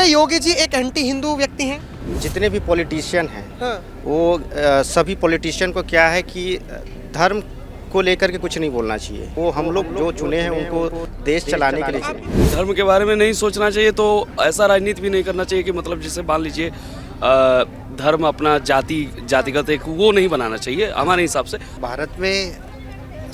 क्या योगी जी एक एंटी हिंदू व्यक्ति हैं? जितने भी पॉलिटिशियन हैं हाँ। वो सभी पॉलिटिशियन को क्या है कि धर्म को लेकर के कुछ नहीं बोलना चाहिए। वो हम लोग जो चुने हैं उनको देश चलाने के लिए चुने। धर्म के बारे में नहीं सोचना चाहिए, तो ऐसा राजनीति भी नहीं करना चाहिए कि मतलब जिसे मान लीजिए धर्म अपना जातिगत एक वो नहीं बनाना चाहिए हमारे हिसाब से। भारत में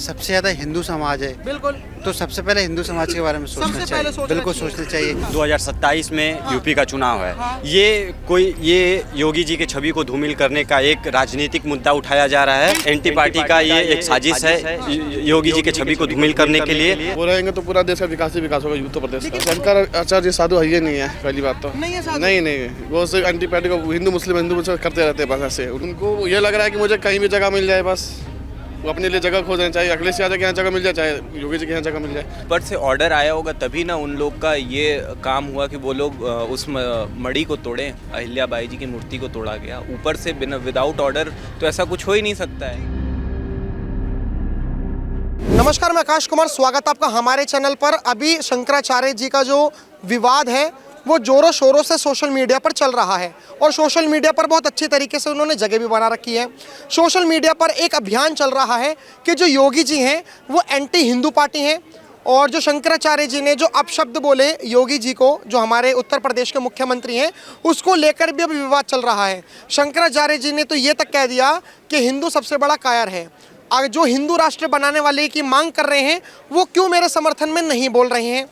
सबसे ज़्यादा हिंदू समाज है, बिल्कुल। तो सबसे पहले हिंदू समाज के बारे में सोचना चाहिए, बिल्कुल सोचना चाहिए। 2027 में यूपी का चुनाव है। ये योगी जी के छवि को धूमिल करने का एक राजनीतिक मुद्दा उठाया जा रहा है। एंटी पार्टी का ये एक साजिश है योगी जी के छवि को धूमिल करने के लिए। वो रहेंगे तो पूरा देश का विकास ही विकास होगा उत्तर प्रदेश का। शंकराचार्य साधु है ही नहीं है, पहली बात तो नहीं वो सिर्फ एंटी पार्टी को हिंदू मुस्लिम करते रहते हैं बस ऐसे। उनको ये लग रहा है कि मुझे कहीं भी जगह मिल जाए, बस वो अपने लिए जगह खोजना चाहिए। अखिलेश यादव के यहाँ जगह मिल जाए, चाहे योगी जी के यहाँ जगह मिल जाए। ऊपर से ऑर्डर आया होगा तभी ना उन लोग का ये काम हुआ कि वो लोग उस मड़ी को तोड़े। अहिल्याबाई जी की मूर्ति को तोड़ा गया ऊपर से, बिना विदाउट ऑर्डर, तो ऐसा कुछ हो ही नहीं सकता है। नमस्कार, मैं आकाश कुमार, स्वागत है आपका हमारे चैनल पर। अभी शंकराचार्य जी का जो विवाद है वो जोरों शोरों से सोशल मीडिया पर चल रहा है और सोशल मीडिया पर बहुत अच्छी तरीके से उन्होंने जगह भी बना रखी है। सोशल मीडिया पर एक अभियान चल रहा है कि जो योगी जी हैं वो एंटी हिंदू पार्टी हैं और जो शंकराचार्य जी ने जो अपशब्द बोले योगी जी को, जो हमारे उत्तर प्रदेश के मुख्यमंत्री हैं, उसको लेकर भी अभी विवाद चल रहा है। शंकराचार्य जी ने तो ये तक कह दिया कि हिंदू सबसे बड़ा कायर है। जो हिंदू राष्ट्र बनाने वाले की मांग कर रहे हैं वो क्यों मेरे समर्थन में नहीं बोल रहे हैं।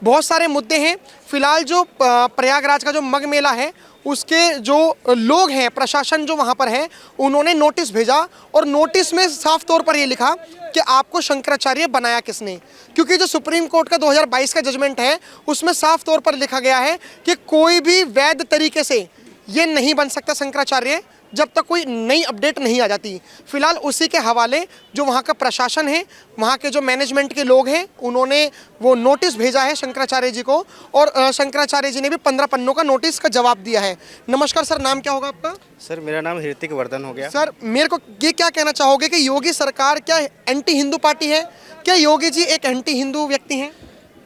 बहुत सारे मुद्दे हैं। फिलहाल जो प्रयागराज का जो मग मेला है उसके जो लोग हैं, प्रशासन जो वहाँ पर है, उन्होंने नोटिस भेजा और नोटिस में साफ तौर पर ये लिखा कि आपको शंकराचार्य बनाया किसने। क्योंकि जो सुप्रीम कोर्ट का 2022 का जजमेंट है उसमें साफ तौर पर लिखा गया है कि कोई भी वैध तरीके से ये नहीं बन सकता शंकराचार्य जब तक कोई नई अपडेट नहीं आ जाती। फिलहाल उसी के हवाले जो वहाँ का प्रशासन है, वहाँ के जो मैनेजमेंट के लोग हैं, उन्होंने वो नोटिस भेजा है शंकराचार्य जी को और शंकराचार्य जी ने भी 15 पन्नों का नोटिस का जवाब दिया है। नमस्कार सर, नाम क्या होगा आपका? सर मेरा नाम ऋतिक वर्धन हो गया। सर मेरे को ये क्या कहना चाहोगे कि योगी सरकार क्या एंटी हिंदू पार्टी है? क्या योगी जी एक एंटी हिंदू व्यक्ति हैं?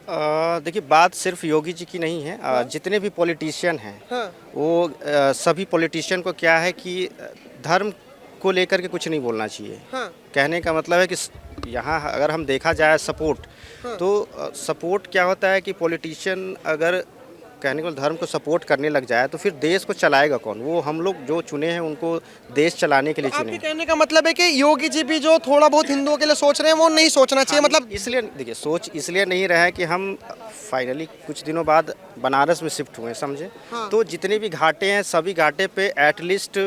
देखिए, बात सिर्फ योगी जी की नहीं है। जितने भी पॉलिटिशियन हैं वो सभी पॉलिटिशियन को क्या है कि धर्म को लेकर के कुछ नहीं बोलना चाहिए। कहने का मतलब है कि यहाँ अगर हम देखा जाए सपोर्ट, तो सपोर्ट क्या होता है कि पॉलिटिशियन अगर कहने को धर्म को सपोर्ट करने लग जाए तो फिर देश को चलाएगा कौन? वो हम लोग जो चुने हैं उनको देश चलाने के लिए चुने। आपके कहने का मतलब है कि योगी जी भी जो थोड़ा बहुत हिंदुओं के लिए सोच रहे हैं वो नहीं सोचना चाहिए। मतलब इसलिए देखिए, सोच इसलिए नहीं रहा है कि हम फाइनली कुछ दिनों बाद बनारस में शिफ्ट हुए, समझे। तो जितने भी घाटे हैं सभी घाटे पे एटलीस्ट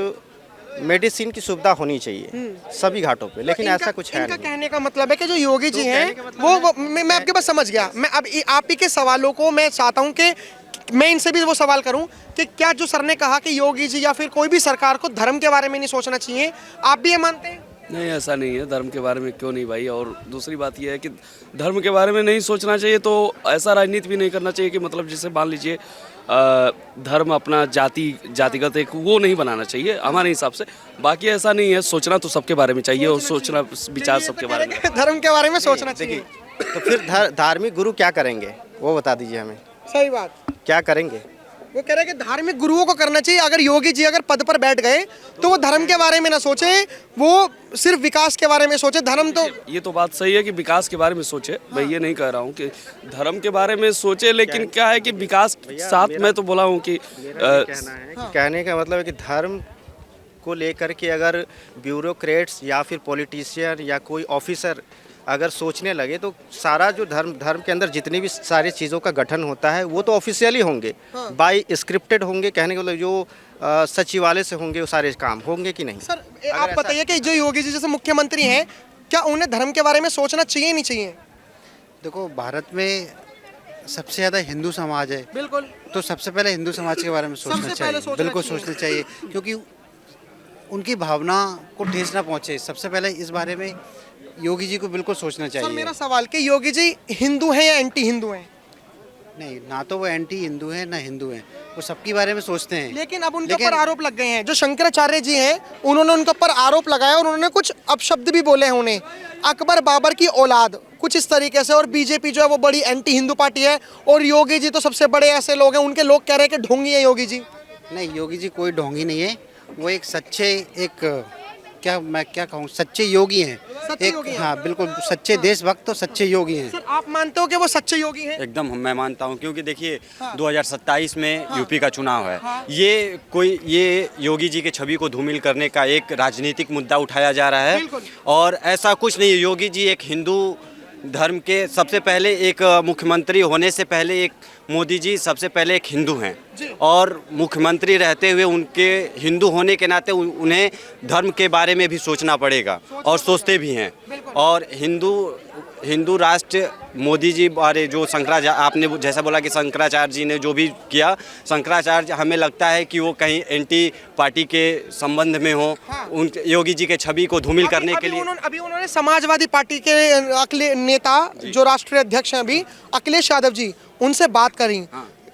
मेडिसिन की सुविधा होनी चाहिए सभी घाटों पे, लेकिन ऐसा कुछ है इनका नहीं। कहने का मतलब है कि जो योगी जी हैं वो मैं आपके पास समझ गया। मैं अब आप ही के सवालों को मैं चाहता हूँ कि मैं इनसे भी वो सवाल करूं कि क्या जो सर ने कहा कि योगी जी या फिर कोई भी सरकार को धर्म के बारे में नहीं सोचना चाहिए, आप भी ये मानते हैं? नहीं, ऐसा नहीं है। धर्म के बारे में क्यों नहीं भाई। और दूसरी बात यह है कि धर्म के बारे में नहीं सोचना चाहिए, तो ऐसा राजनीति भी नहीं करना चाहिए कि मतलब जिसे मान लीजिए धर्म अपना जातिगत एक वो नहीं बनाना चाहिए हमारे हिसाब से। बाकी ऐसा नहीं है, सोचना तो सबके बारे में चाहिए और सोचना विचार सबके बारे में। धर्म के बारे में सोचना चाहिए। तो फिर धार्मिक गुरु क्या करेंगे वो बता दीजिए हमें। सही बात। क्या करेंगे? वो कह रहे हैं कि धार्मिक गुरुओं को करना चाहिए। अगर योगी जी अगर पद पर बैठ गए तो वो धर्म के बारे में ना सोचे, वो सिर्फ विकास के बारे में सोचे। धर्म तो ये तो बात सही है कि विकास के बारे में सोचे। मैं ये नहीं कह रहा हूँ कि धर्म के बारे में सोचे, लेकिन क्या है कि विकास साथ मैं तो बोला हूँ कि कहने का मतलब है कि धर्म को लेकर के अगर ब्यूरोक्रेट्स या फिर पॉलिटिशियन या कोई ऑफिसर अगर सोचने लगे तो सारा जो धर्म के अंदर जितनी भी सारी चीज़ों का गठन होता है वो तो ऑफिशियली होंगे, बाय स्क्रिप्टेड होंगे। कहने का मतलब जो सचिवालय से होंगे वो सारे काम होंगे कि नहीं? सर आप बताइए कि जो योगी जी जैसे मुख्यमंत्री हैं, क्या उन्हें धर्म के बारे में सोचना चाहिए नहीं चाहिए? देखो, भारत में सबसे ज़्यादा हिंदू समाज है, बिल्कुल। तो सबसे पहले हिंदू समाज के बारे में सोचना चाहिए, बिल्कुल सोचना चाहिए, क्योंकि उनकी भावना को ठेस ना पहुँचे। सबसे पहले इस बारे में योगी जी को बिल्कुल सोचना चाहिए। सर मेरा सवाल कि योगी जी हिंदू हैं या एंटी हिंदू हैं? नहीं, ना तो वो एंटी हिंदू हैं ना हिंदू हैं, वो सबके बारे में सोचते हैं। लेकिन अब उनके ऊपर आरोप लग गए हैं। जो शंकराचार्य जी हैं उन्होंने उनके ऊपर आरोप लगाया और उन्होंने कुछ अपशब्द भी बोले हैं उन्हें, अकबर बाबर की औलाद, कुछ इस तरीके से। और बीजेपी जो है वो बड़ी एंटी हिंदू पार्टी है और योगी जी तो सबसे बड़े ऐसे लोग हैं, उनके लोग कह रहे हैं कि ढोंगी है योगी जी। नहीं, योगी जी कोई ढोंगी नहीं है, वो एक सच्चे, एक मैं क्या कहूँ, सच्चे योगी हैं। सच्चे योगी हैं। हाँ बिल्कुल, सच्चे देशभक्त और सच्चे योगी हैं। सर आप मानते हो कि वो सच्चे योगी हैं? एकदम मैं मानता हूँ, क्योंकि देखिए 2027 में यूपी का चुनाव है। ये योगी जी के छवि को धूमिल करने का एक राजनीतिक मुद्दा उठाया जा रहा है, और ऐसा कुछ नहीं है। योगी जी एक हिंदू धर्म के सबसे पहले एक मुख्यमंत्री होने से पहले एक मोदी जी सबसे पहले एक हिंदू हैं, और मुख्यमंत्री रहते हुए उनके हिंदू होने के नाते उन्हें धर्म के बारे में भी सोचना पड़ेगा, और सोचते भी हैं। और हिंदू राष्ट्र मोदी जी बारे जो शंकराचार्य, आपने जैसा बोला कि शंकराचार्य जी ने जो भी किया, शंकराचार्य हमें लगता है कि वो कहीं एंटी पार्टी के संबंध में हो, उन योगी जी के छवि को धूमिल करने के लिए। अभी उन्होंने समाजवादी पार्टी के नेता जो राष्ट्रीय अध्यक्ष हैं अभी, अखिलेश यादव जी, उनसे बात करी।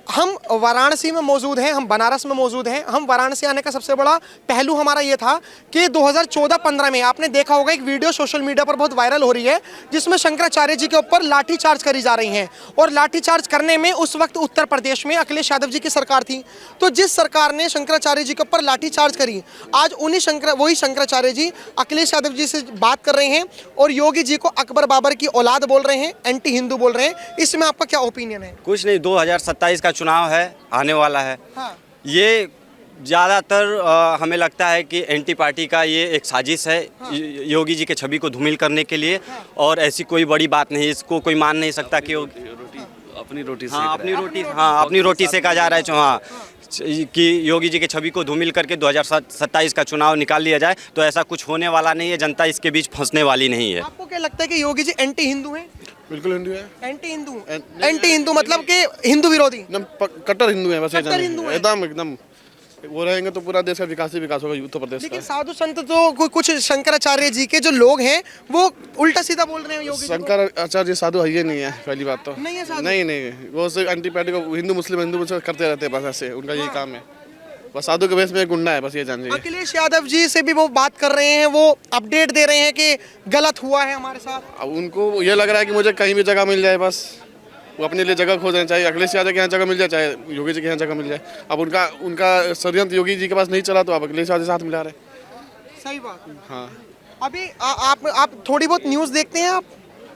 हम वाराणसी में मौजूद हैं, हम बनारस में मौजूद हैं। हम वाराणसी आने का सबसे बड़ा पहलू हमारा ये था कि 2014-15 में आपने देखा होगा एक वीडियो सोशल मीडिया पर बहुत वायरल हो रही है, जिसमें शंकराचार्य जी के ऊपर लाठीचार्ज करी जा रही हैं। और लाठीचार्ज करने में उस वक्त उत्तर प्रदेश में अखिलेश यादव जी की सरकार थी। तो जिस सरकार ने शंकराचार्य जी के ऊपर लाठीचार्ज करी, आज वही शंकराचार्य जी अखिलेश यादव जी से बात कर रहे हैं और योगी जी को अकबर बाबर की औलाद बोल रहे हैं, एंटी हिंदू बोल रहे हैं। इसमें आपका क्या ओपिनियन है? कुछ नहीं, 2027 का चुनाव है, आने वाला है। ये ज़्यादातर हमें लगता है कि एंटी पार्टी का ये एक साजिश है, योगी जी के छवि को धूमिल करने के लिए, और ऐसी कोई बड़ी बात नहीं। इसको कोई मान नहीं सकता कि अपनी रोटी से अपनी रोटी सेका जा रहा है। हाँ, कि योगी जी के छवि को धूमिल करके 2027 का चुनाव निकाल लिया जाए, तो ऐसा कुछ होने वाला नहीं है। जनता इसके बीच फंसने वाली नहीं है। आपको क्या लगता है कि योगी जी एंटी हिंदू हैं? बिल्कुल हिंदू है। एंटी हिंदू मतलब कि हिंदू विरोधी? एकदम कट्टर हिंदू है, बस कट्टर हिंदू हैं। एकदम वो रहेंगे तो पूरा देश का विकास ही विकास होगा, उत्तर प्रदेश लेकिन का। साधु संत तो कुछ शंकराचार्य जी के जो लोग हैं वो उल्टा सीधा बोल रहे हैं योगी जी को। शंकराचार्य जी साधु है ही नहीं है, पहली बात तो नहीं है साधु? नहीं, वो सिर्फ एंटी पार्टी को हिंदू मुस्लिम करते रहते हैं, बस ऐसे उनका यही काम है। बस साधु के बेस में गुंडा है, बस ये जान लीजिए। अखिलेश यादव जी से भी वो बात कर रहे हैं, वो अपडेट दे रहे हैं कि गलत हुआ है हमारे साथ। अब उनको ये लग रहा है कि मुझे कहीं भी जगह मिल जाए, बस वो अपने लिए जगह खोजना चाहिए। अखिलेश यादव के यहाँ जगह मिल जाए, चाहे योगी जी के यहाँ जगह मिल जाए। अब उनका षड्यंत्र योगी जी के पास नहीं चला, तो अब अखिलेश यादव साथ मिला रहे। सही बात। हाँ, अभी आप थोड़ी बहुत न्यूज़ देखते हैं आप?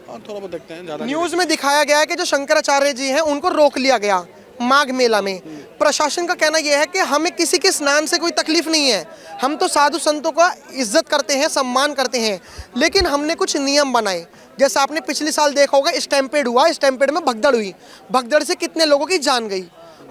और थोड़ा बहुत देखते हैं, ज़्यादा न्यूज़ में दिखाया गया है कि जो शंकराचार्य जी हैं उनको रोक लिया गया माघ मेला में। प्रशासन का कहना यह है कि हमें किसी के स्नान से कोई तकलीफ नहीं है, हम तो साधु संतों का इज्जत करते हैं, सम्मान करते हैं, लेकिन हमने कुछ नियम बनाए। जैसे आपने पिछले साल देखा होगा, स्टैम्पेड हुआ, स्टैम्पेड में भगदड़ हुई, भगदड़ से कितने लोगों की जान गई।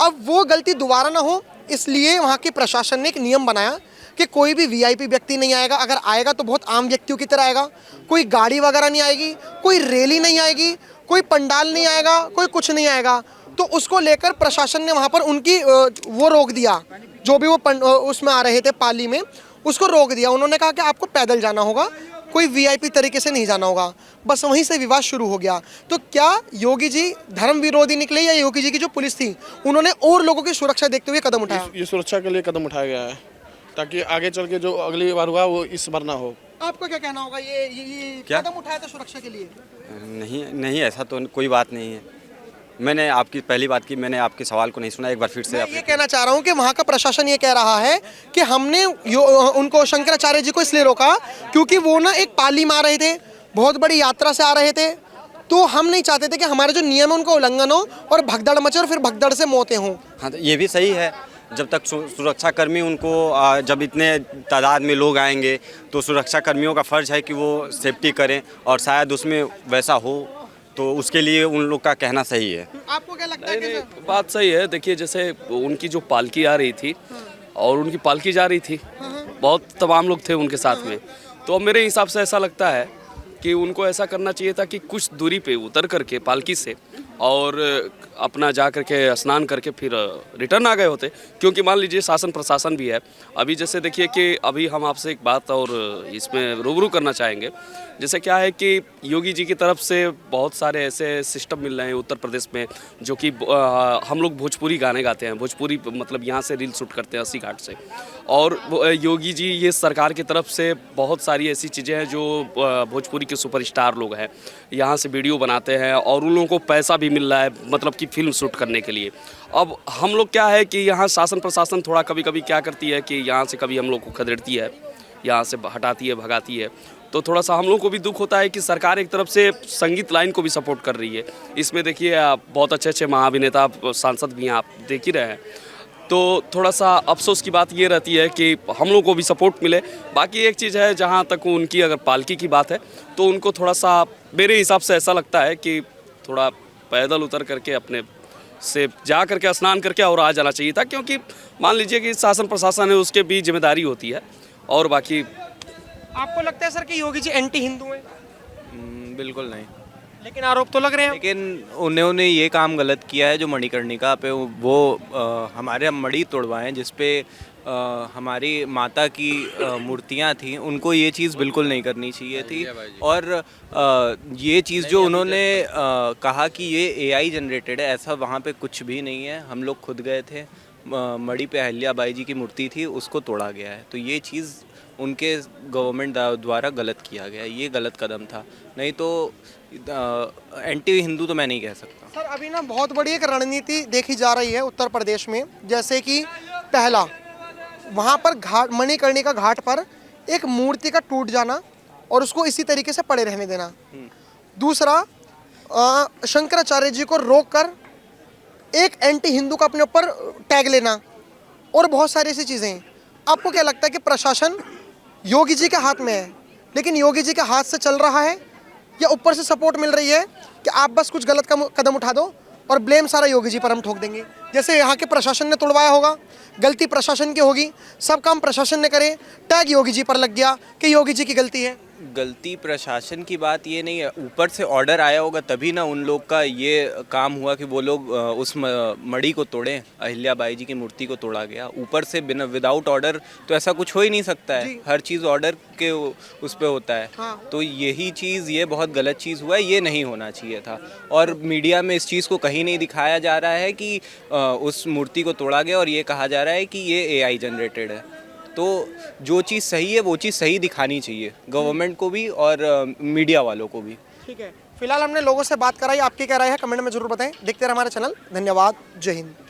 अब वो गलती दोबारा ना हो, इसलिए वहाँ के प्रशासन ने एक नियम बनाया कि कोई भी वीआईपी व्यक्ति नहीं आएगा, अगर आएगा तो बहुत आम व्यक्तियों की तरह आएगा। कोई गाड़ी वगैरह नहीं आएगी, कोई रैली नहीं आएगी, कोई पंडाल नहीं आएगा, कोई कुछ नहीं आएगा। तो उसको लेकर प्रशासन ने वहाँ पर उनकी वो रोक दिया, जो भी वो उसमें आ रहे थे पाली में, उसको रोक दिया। उन्होंने कहा कि आपको पैदल जाना होगा, कोई वीआईपी तरीके से नहीं जाना होगा। बस वहीं से विवाद शुरू हो गया। तो क्या योगी जी धर्म विरोधी निकले, या योगी जी की जो पुलिस थी उन्होंने और लोगों की सुरक्षा देखते हुए कदम उठाया? ये सुरक्षा के लिए कदम उठाया गया है, ताकि आगे चल के जो अगली बार हुआ वो इस बार ना हो। आपको क्या कहना होगा? ये क्या कदम उठाया था सुरक्षा के लिए? नहीं, ऐसा तो कोई बात नहीं है। मैंने आपकी पहली बात की, मैंने आपके सवाल को नहीं सुना, एक बार फिर से। मैं ये कहना चाह रहा हूँ कि वहाँ का प्रशासन ये कह रहा है कि हमने उनको शंकराचार्य जी को इसलिए रोका क्योंकि वो ना एक पाली में आ रहे थे, बहुत बड़ी यात्रा से आ रहे थे, तो हम नहीं चाहते थे कि हमारे जो नियम है उनका उल्लंघन हो और भगदड़ मचे और फिर भगदड़ से मौतें हों। हाँ, तो ये भी सही है। जब तक सुरक्षा कर्मी उनको जब इतने तादाद में लोग आएंगे तो सुरक्षा कर्मियों का फ़र्ज़ है कि वो सेफ्टी करें, और शायद उसमें वैसा हो तो उसके लिए उन लोग का कहना सही है। आपको क्या लगता है? नहीं, बात सही है। देखिए, जैसे उनकी जो पालकी आ रही थी और उनकी पालकी जा रही थी, बहुत तमाम लोग थे उनके साथ में, तो मेरे हिसाब से ऐसा लगता है कि उनको ऐसा करना चाहिए था कि कुछ दूरी पे उतर करके पालकी से और अपना जा करके स्नान करके फिर रिटर्न आ गए होते। क्योंकि मान लीजिए शासन प्रशासन भी है। अभी जैसे देखिए कि अभी हम आपसे एक बात और इसमें रूबरू करना चाहेंगे। जैसे क्या है कि योगी जी की तरफ से बहुत सारे ऐसे सिस्टम मिल रहे हैं उत्तर प्रदेश में, जो कि हम लोग भोजपुरी गाने गाते हैं, भोजपुरी मतलब यहाँ से रील शूट करते हैं 80 घाट से। और योगी जी ये सरकार की तरफ से बहुत सारी ऐसी चीज़ें हैं जो भोजपुरी के सुपरस्टार लोग हैं यहाँ से वीडियो बनाते हैं और उन लोगों को पैसा भी मिल रहा है, मतलब कि फिल्म शूट करने के लिए। अब हम लोग क्या है कि यहाँ शासन प्रशासन थोड़ा कभी कभी क्या करती है कि यहाँ से कभी हम लोग को खदेड़ती है, यहाँ से हटाती है, भगाती है। तो थोड़ा सा हम लोग को भी दुख होता है कि सरकार एक तरफ से संगीत लाइन को भी सपोर्ट कर रही है। इसमें देखिए आप बहुत अच्छे अच्छे महाअभिनेता सांसद भी हैं, आप देख ही रहे हैं। तो थोड़ा सा अफसोस की बात ये रहती है कि हम लोग को भी सपोर्ट मिले। बाकी एक चीज़ है, जहाँ तक उनकी अगर पालकी की बात है तो उनको थोड़ा सा मेरे हिसाब से ऐसा लगता है कि थोड़ा पैदल उतर करके अपने से जा करके स्नान करके और आ जाना चाहिए था। क्योंकि मान लीजिए कि शासन प्रशासन है, उसके भी जिम्मेदारी होती है। और बाकी आपको लगता है सर कि योगी जी एंटी हिंदू हैं? बिल्कुल नहीं, लेकिन आरोप तो लग रहे हैं। लेकिन उन्होंने ये काम गलत किया है जो मणिकर्णिका पे वो हमारे मणि तोड़वाएं जिस पे हमारी माता की मूर्तियां थी, उनको ये चीज़ बिल्कुल नहीं करनी चाहिए थी। और ये चीज़ जो उन्होंने कहा कि ये एआई जनरेटेड है, ऐसा वहाँ पे कुछ भी नहीं है। हम लोग खुद गए थे, मणि पे अहिल्याबाई जी की मूर्ति थी, उसको तोड़ा गया है। तो ये चीज़ उनके गवर्नमेंट द्वारा गलत किया गया, ये गलत कदम था। नहीं तो एंटी हिंदू तो मैं नहीं कह सकता। सर अभी ना बहुत बड़ी एक रणनीति देखी जा रही है उत्तर प्रदेश में। जैसे कि पहला वहाँ पर घाट, मणिकर्णिका घाट पर एक मूर्ति का टूट जाना और उसको इसी तरीके से पड़े रहने देना। दूसरा, शंकराचार्य जी को रोककर एक एंटी हिंदू का अपने ऊपर टैग लेना और बहुत सारी ऐसी चीज़ें हैं। आपको क्या लगता है कि प्रशासन योगी जी के हाथ में है, लेकिन योगी जी के हाथ से चल रहा है, या ऊपर से सपोर्ट मिल रही है कि आप बस कुछ गलत कदम उठा दो और ब्लेम सारा योगी जी पर हम ठोक देंगे? जैसे यहाँ के प्रशासन ने तोड़वाया होगा, गलती प्रशासन की होगी, सब काम प्रशासन ने करे, टैग योगी जी पर लग गया कि योगी जी की गलती है। गलती प्रशासन की बात ये नहीं है, ऊपर से ऑर्डर आया होगा तभी ना उन लोग का ये काम हुआ कि वो लोग उस मणि को तोड़ें। अहिल्याबाई जी की मूर्ति को तोड़ा गया ऊपर से, बिना विदाउट ऑर्डर तो ऐसा कुछ हो ही नहीं सकता है। हर चीज़ ऑर्डर के उस पे होता है। हाँ। तो यही चीज़, ये बहुत गलत चीज़ हुआ है, ये नहीं होना चाहिए था। और मीडिया में इस चीज़ को कहीं नहीं दिखाया जा रहा है कि उस मूर्ति को तोड़ा गया और ये कहा जा रहा है कि ये एआई जनरेटेड है। तो जो चीज़ सही है वो चीज़ सही दिखानी चाहिए, गवर्नमेंट को भी और मीडिया वालों को भी। ठीक है, फिलहाल हमने लोगों से बात कराई। आपकी क्या राय है कमेंट में जरूर बताएं। देखते रहे हमारा चैनल। धन्यवाद। जय हिंद।